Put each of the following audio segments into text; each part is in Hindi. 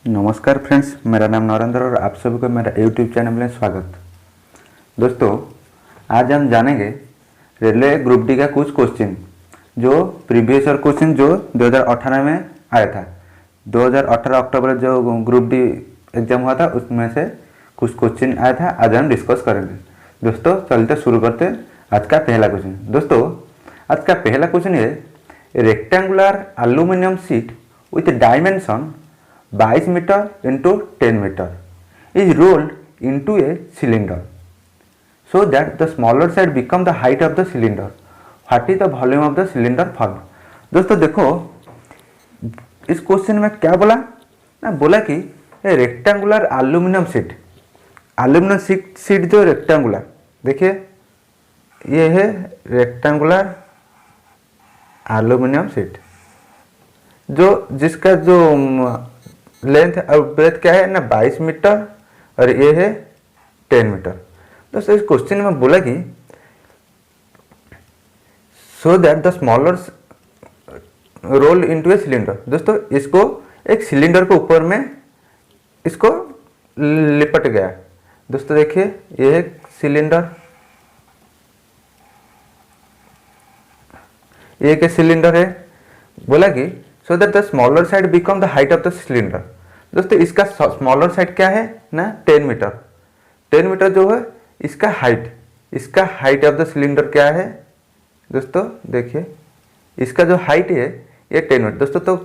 नमस्कार फ्रेंड्स, मेरा नाम नरेंद्र और आप सभी को मेरा यूट्यूब चैनल में स्वागत। दोस्तों, आज हम जानेंगे रेलवे ग्रुप डी का कुछ क्वेश्चन जो प्रीवियस ईयर क्वेश्चन जो 2018 में आया था। 2018 अक्टूबर जो ग्रुप डी एग्जाम हुआ था उसमें से कुछ क्वेश्चन आया था। आज हम डिस्कस करेंगे। दोस्तों चलते शुरू करते आज का पहला क्वेश्चन। दोस्तों आज का पहला क्वेश्चन है, rectangular aluminium sheet with dimension 22 metre into 10 meter is rolled into a cylinder so that the smaller side become the height of the cylinder. What is the volume of the cylinder formed? दोस्तों देखो इस क्वेश्चन में क्या बोला ना, बोला कि रेक्टेंगुलर एल्यूमिनियम शीट जो रेक्टेंगुलर, देखिए ये है रेक्टेंगुलर एल्यूमिनियम शीट जो जिसका जो लेंथ और ब्रेथ क्या है ना 22 मीटर और ये है 10 मीटर। दोस्तों इस क्वेश्चन में बोला कि so that the smaller roll into a cylinder. दोस्तों इसको एक सिलेंडर के ऊपर में इसको लिपट गया। दोस्तों देखिए ये एक सिलेंडर, ये एक सिलेंडर है। बोला कि so that the smaller side become the height of the cylinder. दोस्तों इसका स्मॉलर साइड क्या है ना 10 मीटर। 10 मीटर जो है इसका हाइट ऑफ द सिलेंडर क्या है। दोस्तों देखिए इसका जो हाइट है ये 10 मीटर। दोस्तों तो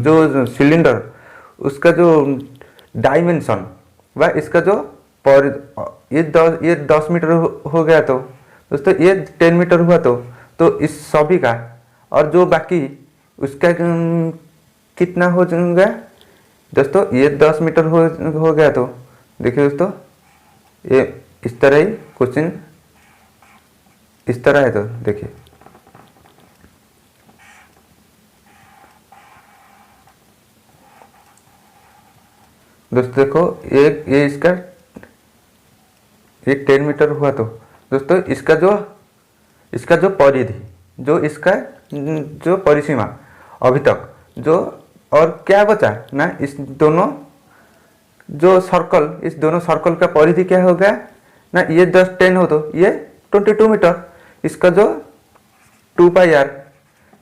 जो सिलेंडर उसका जो डायमेंशन व इसका जो ये 10 मीटर हो गया तो दोस्तों ये 10 मीटर हुआ तो इस सभी का और जो बाकी उसका कितना हो जाएगा। दोस्तों ये 10 मीटर हो गया तो देखिए दोस्तों ये इस तरह ही क्वेश्चन इस तरह है। तो देखिए दोस्तों देखो ये इसका ये 10 मीटर हुआ तो दोस्तों इसका जो परिधि जो इसका जो परिसीमा अभी तक जो और क्या बचा ना, इस दोनों जो सर्कल इस दोनों सर्कल का परिधि क्या हो गया ना, ये 10 हो तो ये 22 मीटर। इसका जो 2 पाई आर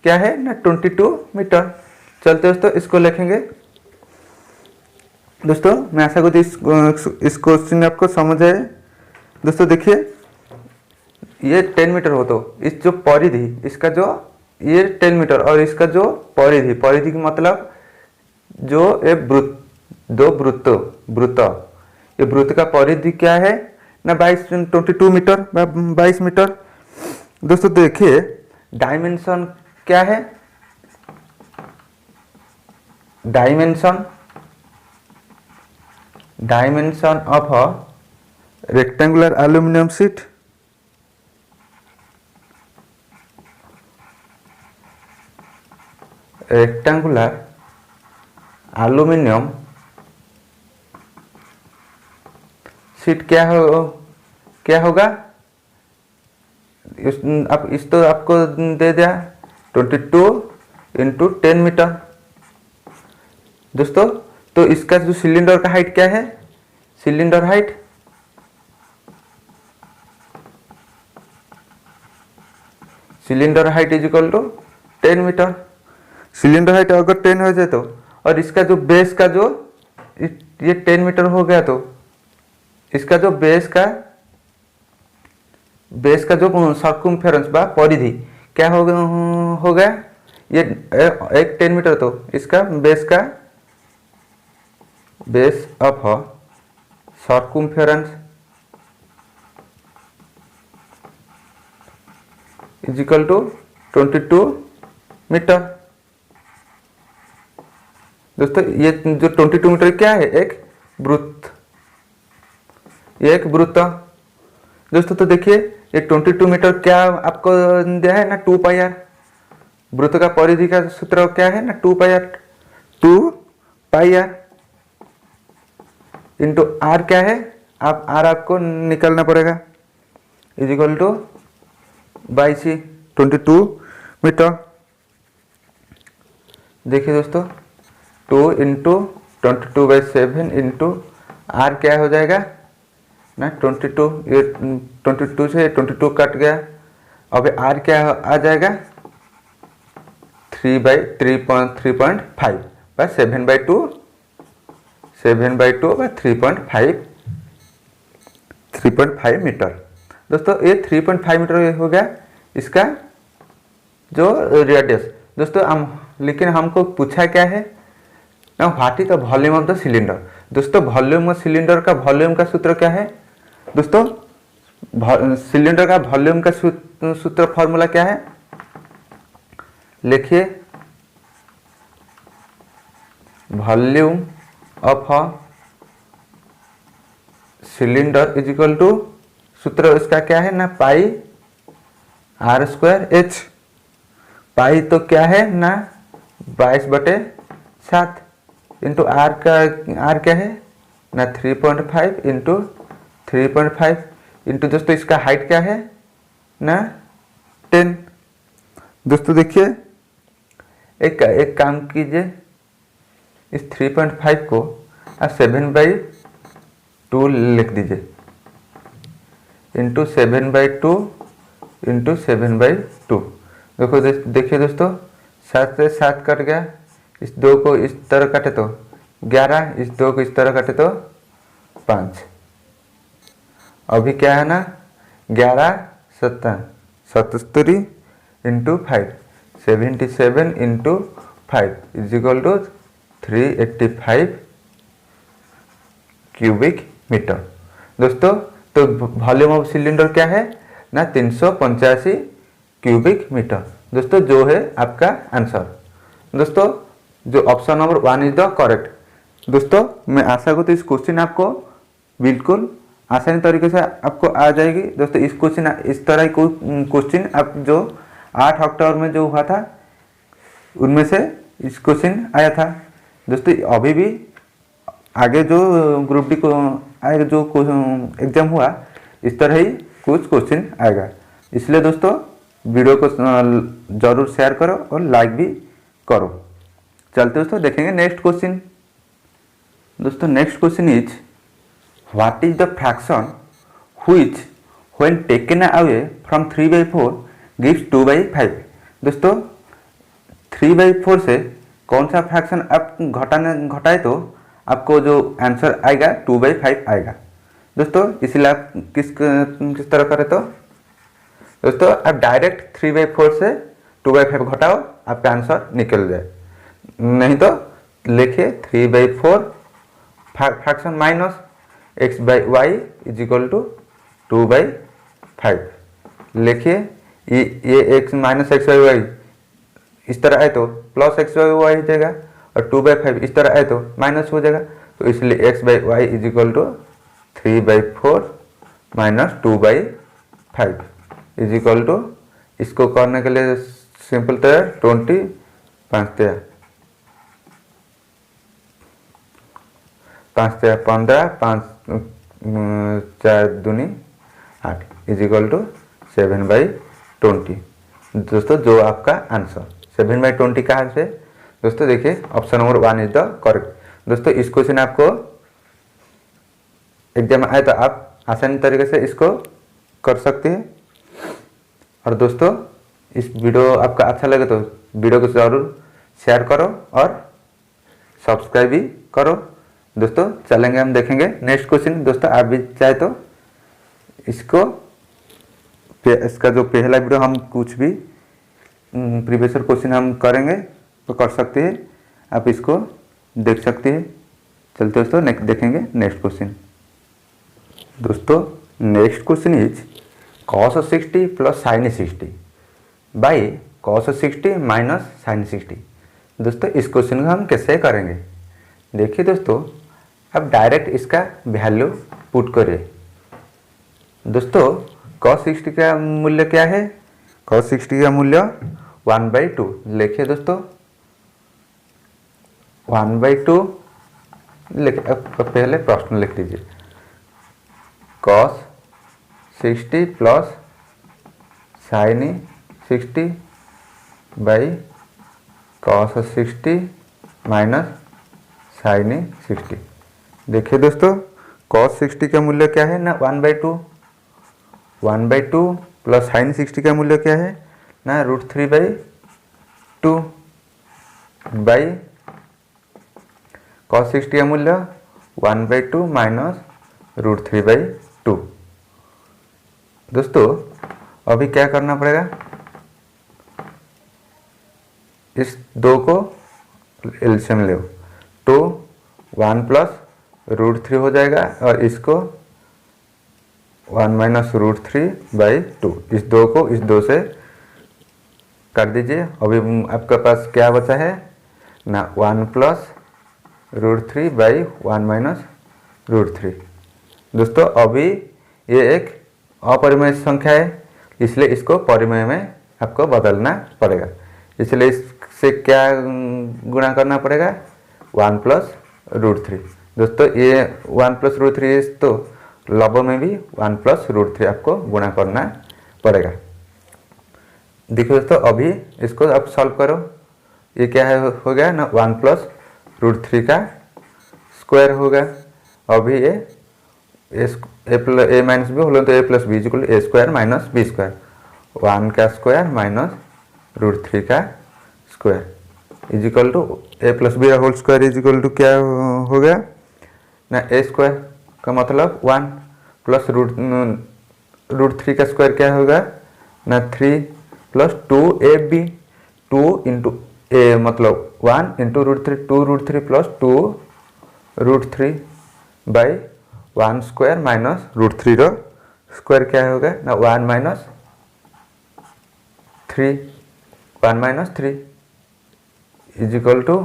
क्या है ना 22 मीटर। चलते दोस्तों इसको लिखेंगे। दोस्तों मैं आशा करती इस क्वेश्चन आपको समझ आए। दोस्तों देखिए ये 10 मीटर हो तो इस जो परिधि इसका जो ये 10 मीटर और इसका जो परिधि की मतलब जो ये वृत्त ये वृत्त का परिधि क्या है ना 22 मीटर 22 मीटर। दोस्तों देखिए डायमेंशन क्या है, dimension of a rectangular aluminium sheet rectangular aluminium sheet क्या होगा इस तो आपको दे दिया 22 इंटू 10 मीटर। दोस्तों तो इसका जो सिलेंडर का हाइट क्या है, cylinder height is equal to 10 metre. Cylinder height अगर 10 हो जाए तो और इसका जो बेस का जो ये 10 मीटर हो गया तो इसका जो बेस का जो सर्कमफेरेंस बा परिधि क्या हो गया ये एक 10 मीटर तो इसका base of circumference is equal to 22 metre. दोस्तों ये जो 22 मीटर क्या है, एक वृत्त। दोस्तों तो देखिए ये 22 मीटर क्या आपको दिया है ना 2 पाई आर। वृत्त का परिधि का सूत्र क्या है ना 2 पाई आर इंटू आर क्या है, आप आर आपको निकालना पड़ेगा इज इक्वल टू 22 मीटर। देखिए दोस्तों 2 इंटू 22/7 इंटू आर क्या हो जाएगा ना 22, ये 22 से 22 कट गया। अब आर क्या आ जाएगा 3/3.5 बाय 7/2 बाय 3.5 मीटर। दोस्तों ये 3.5 मीटर हो गया इसका जो रेडियस। दोस्तों लेकिन हमको पूछा क्या है ना what is the volume of the cylinder. दोस्तों वॉल्यूम ऑफ सिलेंडर का वॉल्यूम का सूत्र क्या है। दोस्तों सिलेंडर का वॉल्यूम का सूत्र फॉर्मूला क्या है लिखिए, volume of a cylinder is equal to, सूत्र इसका क्या है ना पाई r²h। पाई तो क्या है ना 22/7 इंटू आर क्या है ना 3.5 इंटू 3.5 इंटू दोस्तों इसका हाइट क्या है ना 10। दोस्तों देखिए एक काम कीजिए, इस 3.5 को आप 7/2 लिख दीजिए इंटू 7/2 इंटू 7/2। देखो देखिए दोस्तों 7 से 7 कट गया, इस 2 को इस तरह काटे तो 11, इस 2 को इस तरह काटे तो 5। अभी क्या है ना 77 into 5 77 into 5 is equal to 385 cubic metre. दोस्तों तो वॉल्यूम ऑफ सिलेंडर क्या है ना 385 क्यूबिक मीटर। दोस्तों जो है आपका आंसर। दोस्तों जो option number 1 is the correct. दोस्तों मैं आशा करता हूँ इस क्वेश्चन आपको बिल्कुल आसानी तरीके से आपको आ जाएगी। दोस्तों इस क्वेश्चन इस तरह की क्वेश्चन आप जो 8 अक्टूबर में जो हुआ था उनमें से इस क्वेश्चन आया था। दोस्तों अभी भी आगे जो ग्रुप डी को आएगा जो एग्जाम हुआ इस तरह ही कुछ क्वेश्चन आएगा। इसलिए दोस्तों वीडियो को जरूर शेयर करो और लाइक भी करो। चलते दोस्तों देखेंगे नेक्स्ट क्वेश्चन। दोस्तों next question is what is the fraction which when taken away from 3/4 gives 2/5। दोस्तों 3/4 से कौन सा फ्रैक्शन आप घटाए तो आपको जो आंसर आएगा 2/5 आएगा। दोस्तों इसलिए आप किस तरह करें तो दोस्तों आप डायरेक्ट 3/4 से 2/5 घटाओ आपका आंसर निकल जाए। नहीं तो लिखिए 3/4 fraction minus x/y is equal to 2/5। लिखिए ये x माइनस x/y इस तरह आए तो प्लस x/y हो जाएगा और 2/5 इस तरह आए तो माइनस हो जाएगा। तो इसलिए x/y is equal to 3/4 minus 2/5 is equal to, इसको करने के लिए सिंपल तरह 20 5 15 5 4 दूनी 8 इज इक्वल टू 7/20। दोस्तों जो आपका आंसर 7/20 कहाँ से। दोस्तों देखिए option number 1 is the correct. दोस्तों इस क्वेश्चन आपको एग्जाम आए तो आप आसानी तरीके से इसको कर सकते हैं। और दोस्तों इस वीडियो आपका अच्छा लगे तो वीडियो को जरूर शेयर करो और सब्सक्राइब भी करो। दोस्तों चलेंगे हम देखेंगे नेक्स्ट क्वेश्चन। दोस्तों आप भी चाहे तो इसका जो पहला वीडियो हम कुछ भी प्रीवियस क्वेश्चन हम करेंगे तो कर सकते हैं, आप इसको देख सकते हैं। चलते दोस्तों देखेंगे नेक्स्ट क्वेश्चन। दोस्तों next question is cos 60 plus sin 60 by cos 60 minus sin 60। दोस्तों इस क्वेश्चन को हम कैसे करेंगे देखिए दोस्तों, अब डायरेक्ट इसका वैल्यू पुट करिए। दोस्तों cos 60 का मूल्य क्या है, cos 60 का मूल्य 1/2 लिखिए। दोस्तों 1/2 पहले प्रश्न लिख लीजिए, cos 60 plus sin 60 by cos 60 minus sine 60। देखिए दोस्तों cos 60 का मूल्य क्या है ना 1/2, 1/2 प्लस साइन 60 का मूल्य क्या है ना √3/2 बाई cos 60 का मूल्य 1/2 माइनस √3/2। दोस्तों अभी क्या करना पड़ेगा, इस दो को एलसीएम ले तो 1 प्लस √3 हो जाएगा और इसको 1 माइनस √3/2, इस दो को इस दो से कर दीजिए। अभी आपके पास क्या बचा है ना 1 प्लस √3/1 माइनस √3। दोस्तों अभी ये एक अपरिमेय संख्या है, इसलिए इसको परिमेय में आपको बदलना पड़ेगा। इसलिए इससे क्या गुणा करना पड़ेगा 1 प्लस √3। दोस्तों ये 1 प्लस √3 तो लव में भी 1 प्लस √3 आपको गुणा करना पड़ेगा। देखो दोस्तों अभी इसको आप सॉल्व करो, ये क्या है हो गया ना 1 प्लस √3 का स्क्वायर होगा। अभी ये a माइनस बी होगा तो a plus B equal a square minus B square, 1 का स्क्वायर माइनस √3 का square is equal to a plus B whole square is equal to क्या हो गया ना a स्क्वायर का मतलब 1 प्लस √3 का स्क्वायर क्या होगा ना 3 प्लस 2ab, 2 इंटू a मतलब 1 into √3, 2√3 plus 2√3 by 1 square minus √3 रो स्क्वायर क्या होगा ना 1 minus 3, 1 minus 3 is equal to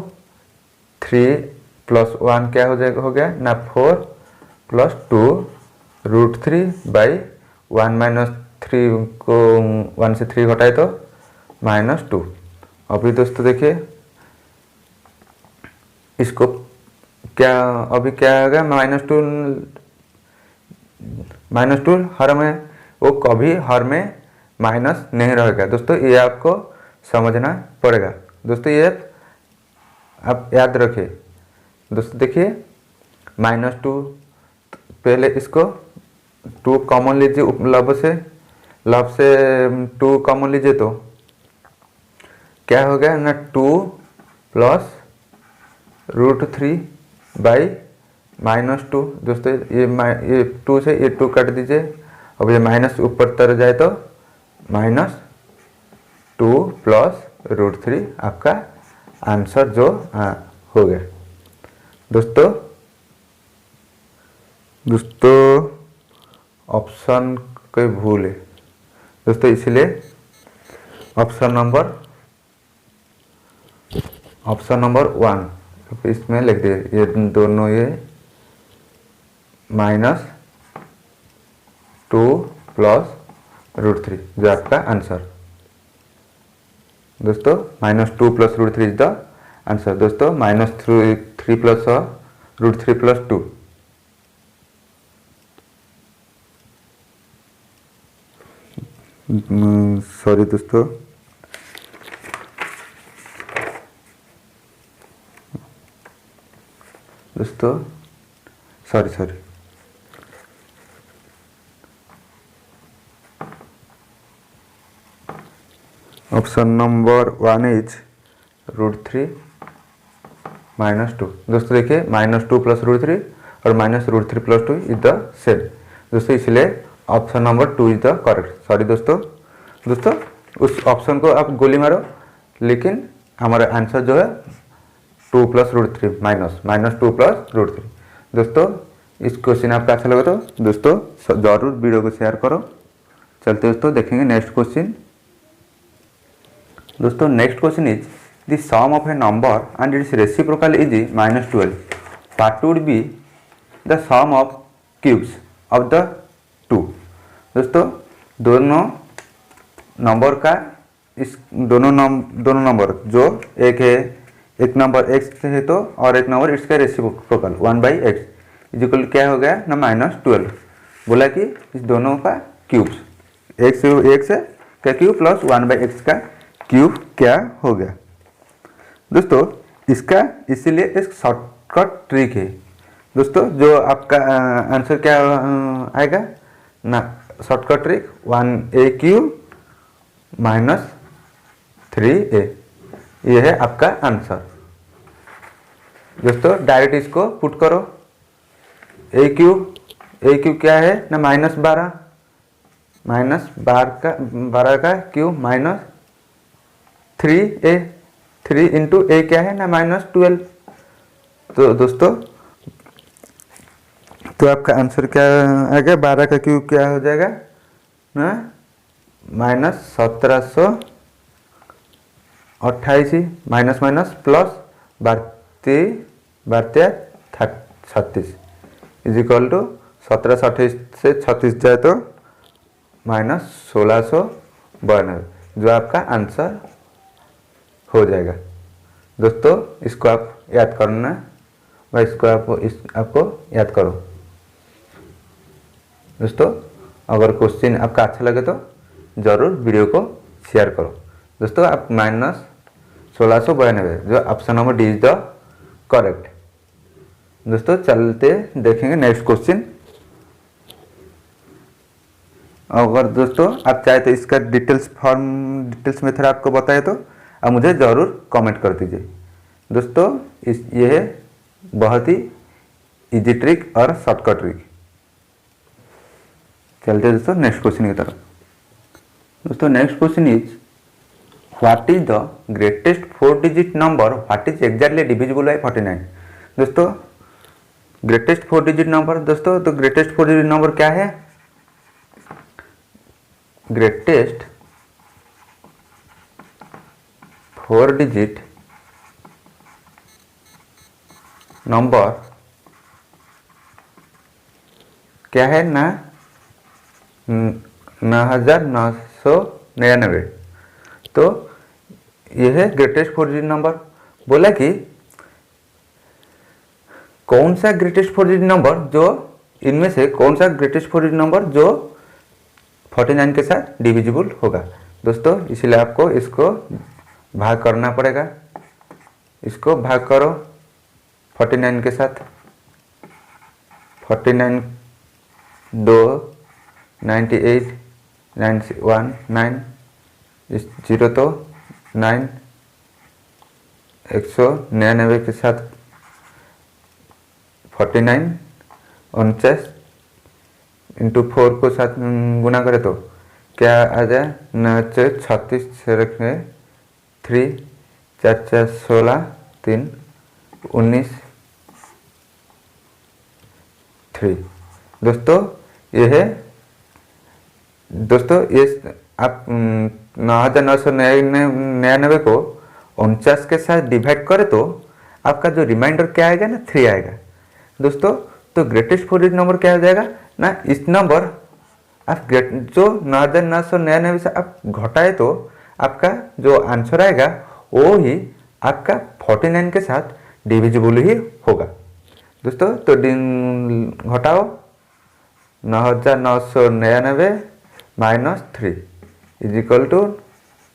3 plus 1 क्या हो जाएगा हो गया ना 4 प्लस 2√3 बाई 1 माइनस 3 को 1 से 3 घटाए तो -2। अभी दोस्तों देखिए इसको क्या अभी क्या होगा -2 हर में वो कभी हर में माइनस नहीं रहेगा। दोस्तों ये आपको समझना पड़ेगा। दोस्तों ये आप याद रखिए। दोस्तों देखिए -2 पहले इसको 2 कॉमन लीजिए, लब से 2 कॉमन लीजिए तो क्या हो गया ना 2 प्लस √3 बाई -2। दोस्तों ये 2 से ये 2 काट दीजिए, अब ये माइनस ऊपर तर जाए तो -2 प्लस √3 आपका आंसर जो हो गया। दोस्तों ऑप्शन कोई भूल है दोस्तों, इसलिए ऑप्शन नंबर 1 इसमें लिख दिए, ये दोनों ये -2 प्लस √3 जो आपका आंसर। दोस्तों -2 प्लस √3 इज द आंसर। दोस्तों -3 प्लस √3 प्लस 2 सॉरी दोस्तों सॉरी ऑप्शन नंबर 1 इज √3 -2। दोस्तों देखिए -2 प्लस √3 और -√3 प्लस 2 इज द सेम। दोस्तों इसलिए option number 2 is the correct. Sorry दोस्तों उस ऑप्शन को आप गोली मारो, लेकिन हमारा आंसर जो है 2 प्लस √3 -2 प्लस √3। दोस्तों इस क्वेश्चन आपका अच्छा लगा तो दोस्तों जरूर वीडियो को शेयर करो। चलते दोस्तों देखेंगे नेक्स्ट क्वेश्चन। दोस्तों next question is the sum of a number and its reciprocal is -12, what would be the sum of cubes of the 2। दोस्तों दोनों नंबर का दोनों नंबर जो एक नंबर x है तो और एक नंबर इसका रेसिप्रोकल 1/x इज इक्वल क्या हो गया ना -12। बोला कि इस दोनों का क्यूब्स x का क्यूब प्लस 1/x का क्यूब क्या हो गया। दोस्तों इसका इसीलिए एक शॉर्टकट ट्रिक है दोस्तों। जो आपका आंसर क्या आएगा ना, shortcut trick 1AQ minus 3A, ये है आपका आंसर दोस्तों। डायरेक्ट इसको पुट करो। AQ क्या है ना, -12, -12 का cube minus 3A, 3 into A क्या है ना -12। तो दोस्तों तो आपका आंसर क्या आएगा, 12 का क्यूब क्या हो जाएगा ना -1728, minus minus plus 36 is equal to 1728 से 36 जाए तो -1692, जो आपका आंसर हो जाएगा दोस्तों। इसको आप याद करना व इसको आपको याद करो दोस्तों। अगर क्वेश्चन आपका अच्छा लगे तो ज़रूर वीडियो को शेयर करो दोस्तों। आप -1692, जो option number D is the correct दोस्तों। चलते देखेंगे नेक्स्ट क्वेश्चन। अगर दोस्तों आप चाहे तो इसका डिटेल्स मेथड आपको बताए तो आप मुझे ज़रूर कमेंट कर दीजिए दोस्तों। ये है बहुत ही इजी ट्रिक और शॉर्टकट ट्रिक। चलते दोस्तों नेक्स्ट क्वेश्चन की तरफ। दोस्तों next question is what is the greatest 4 digit number what is exactly divisible by 49। दोस्तों ग्रेटेस्ट 4 डिजिट नंबर दोस्तों, तो ग्रेटेस्ट 4 डिजिट नंबर क्या है, ग्रेटेस्ट 4 डिजिट नंबर क्या है ना 9999। तो यह है ग्रेटेस्ट 4 डिजिट नंबर। बोला कि कौन सा ग्रेटेस्ट 4 डिजिट नंबर, जो इनमें से कौन सा ग्रेटेस्ट 4 डिजिट नंबर जो 49 के साथ डिविजिबल होगा दोस्तों। इसलिए आपको इसको भाग करना पड़ेगा। इसको भाग करो 49 के साथ। 49 2 98 919, इस 0 तो 9, 199 के साथ 49 49 इंटू 4 को साथ गुना करे तो क्या आ जाए, 36 से रखें 3 4 4 16 3 19 3 दोस्तों। ये है दोस्तों, ये आप 9999 को 49 के साथ डिवाइड करें तो आपका जो रिमाइंडर क्या आएगा ना 3 आएगा दोस्तों। तो ग्रेटेस्ट 4 डिजिट नंबर क्या हो जाएगा ना, इस नंबर आप जो 9999 से आप घटाए तो आपका जो आंसर आएगा वो ही आपका 49 के साथ डिविजिबल ही होगा दोस्तों। तो घटाओ 9999 माइनस 3 इज इक्वल टू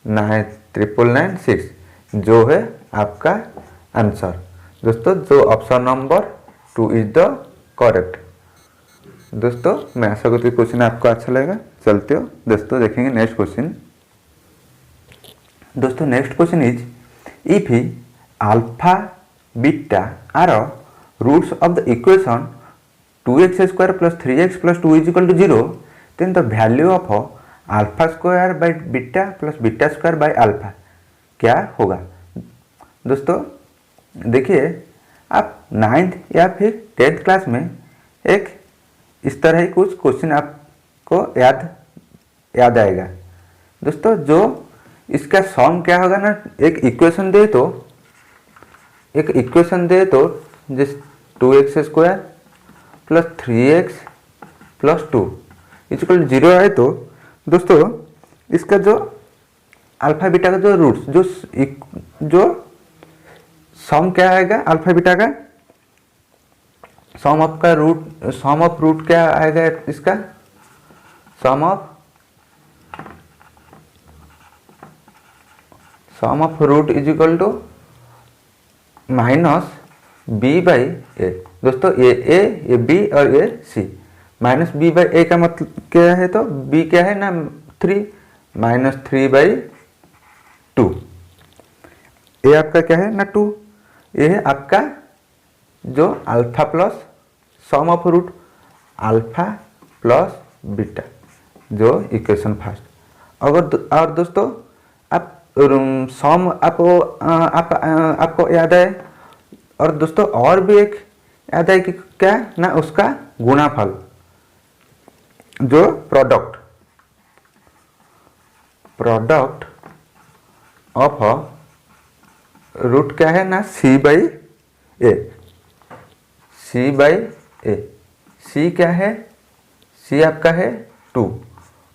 99996, जो है आपका आंसर दोस्तों। जो option number 2 is the correct दोस्तों। मैं आशा करती हूँ क्वेश्चन आपको अच्छा लगेगा। चलते हो दोस्तों देखेंगे नेक्स्ट क्वेश्चन। दोस्तों next question is if he alpha beta are roots of the equation 2x square plus 3x plus 2 is equal to 0, then the value of alpha square by beta plus beta square by alpha क्या होगा दोस्तों। देखिए आप 9th या फिर 10th क्लास में एक इस तरह ही कुछ क्वेश्चन आपको याद आएगा दोस्तों। जो इसका सम क्या होगा ना, एक इक्वेशन दे तो जिस 2x square plus 3x plus 2 equal 0 है तो दोस्तों इसका जो अल्फा बीटा का जो रूट्स जो सम क्या आएगा, अल्फा बीटा का सम ऑफ रूट क्या आएगा, इसका sum of root is equal to minus b by a. दोस्तों ये बी और ये c. Minus b by a का मतलब क्या है, तो बी क्या है ना 3, माइनस 3/2। ये आपका क्या है ना 2। ये है आपका जो alpha plus sum of root alpha plus beta, जो इक्वेशन फर्स्ट। और दोस्तों आप सम आपको याद है, और दोस्तों और भी एक याद है कि क्या ना उसका गुणाफल, जो प्रोडक्ट ऑफ रूट क्या है ना सी बाई ए। सी क्या है, सी आपका है 2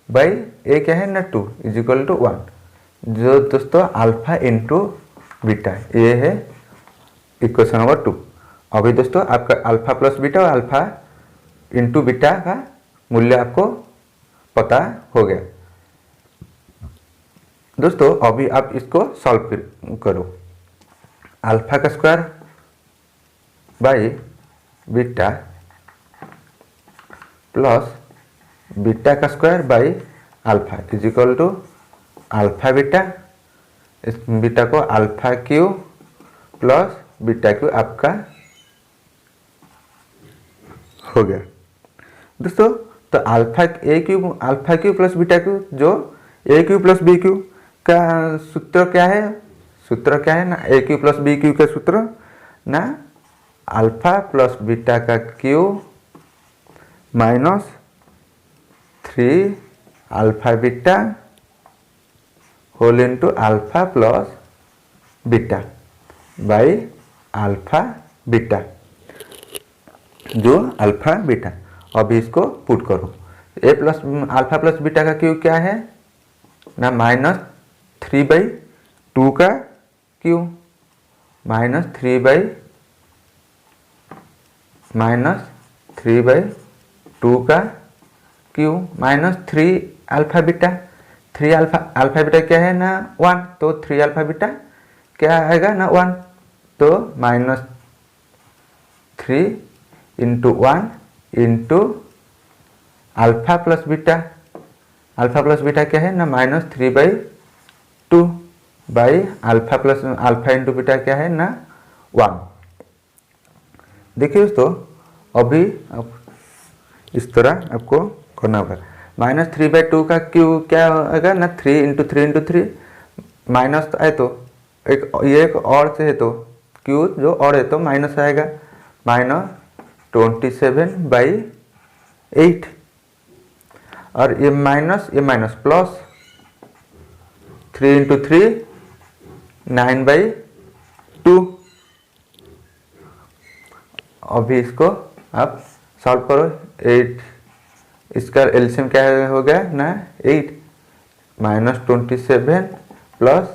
बाई ए क्या है ना 2 इज इक्वल टू 1, जो दोस्तों अल्फा इंटू बीटा, ये है इक्वेशन नंबर 2। अभी दोस्तों आपका अल्फा प्लस बीटा और अल्फा इंटू बीटा का मूल्य आपको पता हो गया। दोस्तों अभी आप इसको सॉल्व करो। अल्फा का square by beta plus beta का square by alpha is equal to alpha beta. इस बीटा को alpha cube plus beta cube आपका हो गया। दोस्तों तो alpha cube plus beta cube, जो a cube plus b cube का सूत्र क्या है ना a cube plus b cube का सूत्र ना अल्फा प्लस बीटा का cube minus 3 alpha beta whole into alpha plus beta by alpha beta, जो अल्फा बीटा। अभी इसको पुट करो। ए प्लस अल्फा प्लस बीटा का क्यू क्या है ना -3/2 का क्यू माइनस 3/2 का cube minus 3 alpha beta. 3 alpha beta क्या है ना 1, तो 3 अल्फा बीटा क्या आएगा ना 1, तो -3 into 1 into alpha plus beta. Alpha plus beta क्या है ना -3/2 बाई अल्फा इंटू बीटा क्या है ना 1। देखिए दोस्तों अभी इस तरह आपको करना होगा। -3/2 का क्यू क्या आएगा ना 3 इंटू 3 माइनस है, तो एक और से है तो क्यू जो और है तो माइनस आएगा, -27/8। और ये माइनस प्लस 3 इंटू 3 9/2। अभी इसको आप सॉल्व करो। 8 इसका एलसीएम क्या हो गया ना 8 -27 प्लस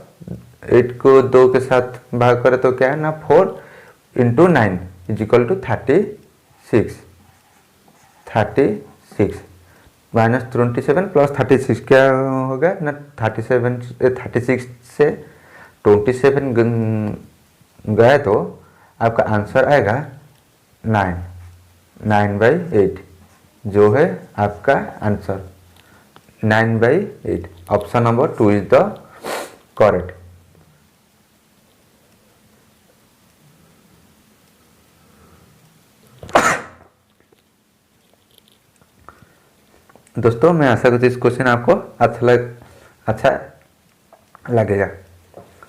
8 को 2 के साथ भाग करें तो क्या है ना 4 into 9 is equal to 36। -27 plus 36 क्या होगा ना 36 से 27 गया तो आपका आंसर आएगा 9/8, जो है आपका answer 9/8। Option number 2 is the correct. दोस्तों मैं आशा करती हूँ इस क्वेश्चन आपको अच्छा लगेगा।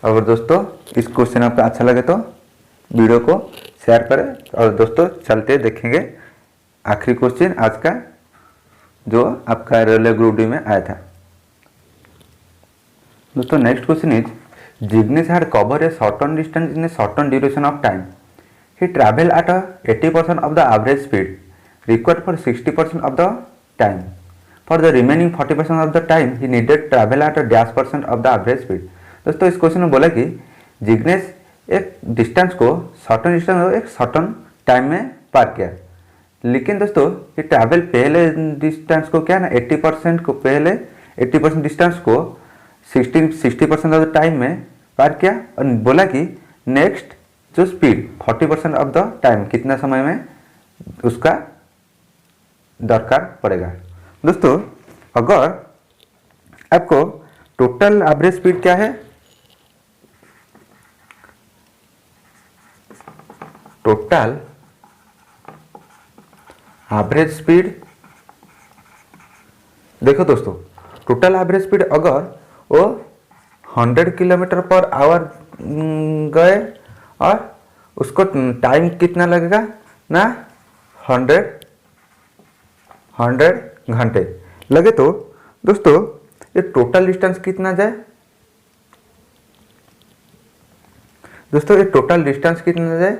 अगर दोस्तों इस क्वेश्चन आपको अच्छा लगे तो वीडियो को शेयर करें। और दोस्तों चलते देखेंगे आखिरी क्वेश्चन आज का, जो आपका रेलवे ग्रुप डी में आया था। दोस्तों next question is Jignesh had cover A shorten distance in A shorten duration of time. He travel at 80% of the average speed required for 60% of the time. For the remaining 40% of the time he needed travel at -% of the average speed. दोस्तों इस क्वेश्चन में बोला कि जिग्नेश एक डिस्टेंस को एक शॉर्टन टाइम में पार किया, लेकिन दोस्तों ये ट्रैवल पहले डिस्टेंस को क्या ना 80% को पहले 80% डिस्टेंस को 60% ऑफ द टाइम में पार किया, और बोला कि नेक्स्ट जो स्पीड 40% ऑफ द टाइम, कितना समय में उसका दरकार पड़ेगा। दोस्तों अगर आपको टोटल एवरेज स्पीड क्या है, टोटल एवरेज स्पीड, देखो दोस्तों टोटल एवरेज स्पीड अगर वो 100 किलोमीटर पर आवर गए और उसको टाइम कितना लगेगा ना 100 घंटे लगे, तो दोस्तों ये टोटल डिस्टेंस कितना जाए, दोस्तों ये टोटल डिस्टेंस कितना जाए,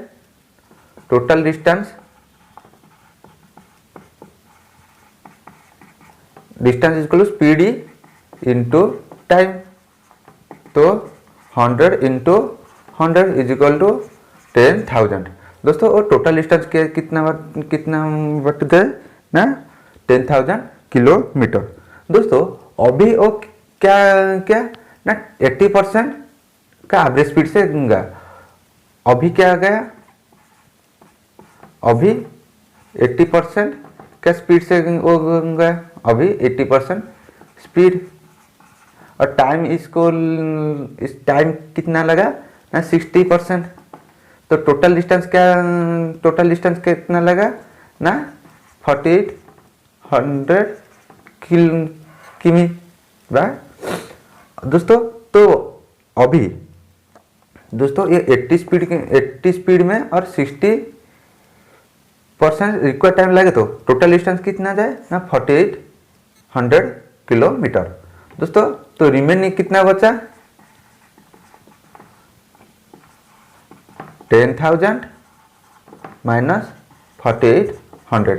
total distance equal to speed into time, तो 100 इंटू 100 इज इक्वल टू 10,000। दोस्तों और टोटल डिस्टेंस के कितना बट जाए ना 10,000 किलोमीटर। दोस्तों अभी वो क्या क्या ना 80% का एवरेज स्पीड से गया, अभी क्या गया, अभी 80% का स्पीड से वो गया, अभी 80% स्पीड, और टाइम इसको इस टाइम कितना लगा ना 60%, तो टोटल डिस्टेंस कितना लगा ना 4800 किमी, राइट। दोस्तों तो अभी दोस्तों ये 80 स्पीड में और 60% रिक्वायर्ड टाइम लगे, तो टोटल डिस्टेंस कितना जाए ना 4800 किलोमीटर। दोस्तों तो रिमेनिंग कितना बचा 10,000 माइनस 4800,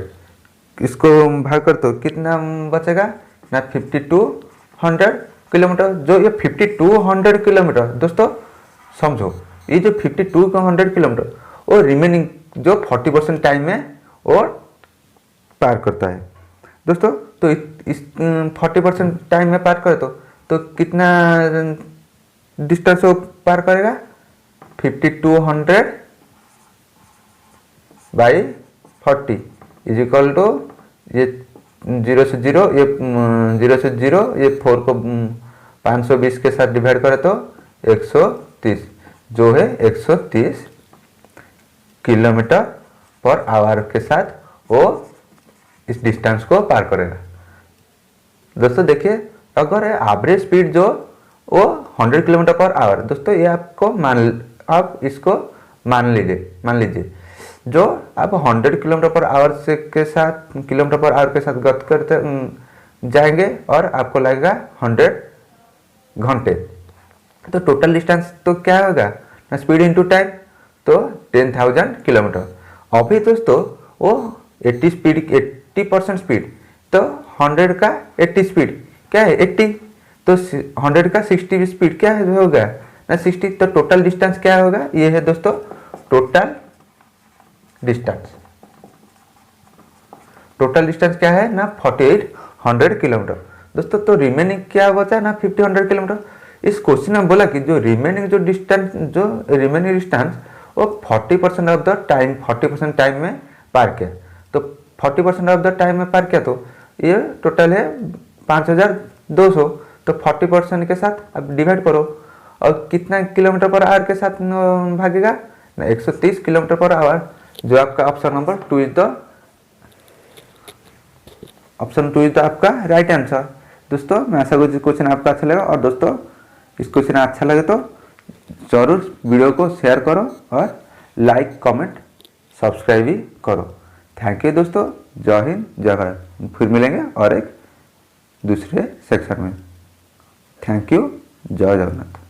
इसको भाग कर तो कितना बचेगा ना 5200 किलोमीटर। जो ये 5200 किलोमीटर दोस्तों समझो, ये जो 5200 किलोमीटर वो रिमेनिंग जो 40% टाइम में और पार करता है। दोस्तों तो इस 40% टाइम में पार करे तो कितना डिस्टेंस वो पार करेगा 5200 बाई 40 इज इक्वल टू ये 0 से 0, ये 0 से 0, ये 4 को 520 के साथ डिवाइड करे तो 130, जो है 130 किलोमीटर पर आवर के साथ वो इस डिस्टेंस को पार करेगा। दोस्तों देखिए अगर एवरेज स्पीड जो वो 100 किलोमीटर पर आवर, दोस्तों ये आपको आप इसको मान लीजिए जो आप 100 किलोमीटर पर आवर से किलोमीटर पर आवर के साथ गति करते जाएंगे और आपको लगेगा 100 घंटे, तो टोटल डिस्टेंस तो क्या होगा ना स्पीड इंटू टाइम, तो 10,000 किलोमीटर। अभी दोस्तों वो 80% स्पीड, तो 100 का 80 स्पीड क्या है 80, तो 100 का 60 स्पीड क्या होगा ना 60, तो टोटल डिस्टेंस क्या होगा, ये है दोस्तों टोटल डिस्टेंस क्या है ना 4800 किलोमीटर। दोस्तों तो रिमेनिंग क्या बचा ना 5000 किलोमीटर। इस क्वेश्चन में बोला कि जो रिमेनिंग डिस्टेंस वो 40% ऑफ द टाइम 40% टाइम में पार किया, तो 40% ऑफ द टाइम में पार किया, तो ये टोटल है 5200, तो 40% के साथ अब डिवाइड करो और कितना किलोमीटर पर आवर के साथ भागेगा ना 130 किलोमीटर पर आवर, जो आपका ऑप्शन नंबर 2 इज द आपका राइट आंसर। दोस्तों मैं आशा करूँ क्वेश्चन आपका अच्छा लगा, और दोस्तों इस क्वेश्चन अच्छा लगे तो जरूर वीडियो को शेयर करो और लाइक कमेंट सब्सक्राइब भी करो। थैंक यू दोस्तों, जय हिंद जय भारत। फिर मिलेंगे और एक दूसरे सेक्शन में। थैंक यू, जय जगन्नाथ।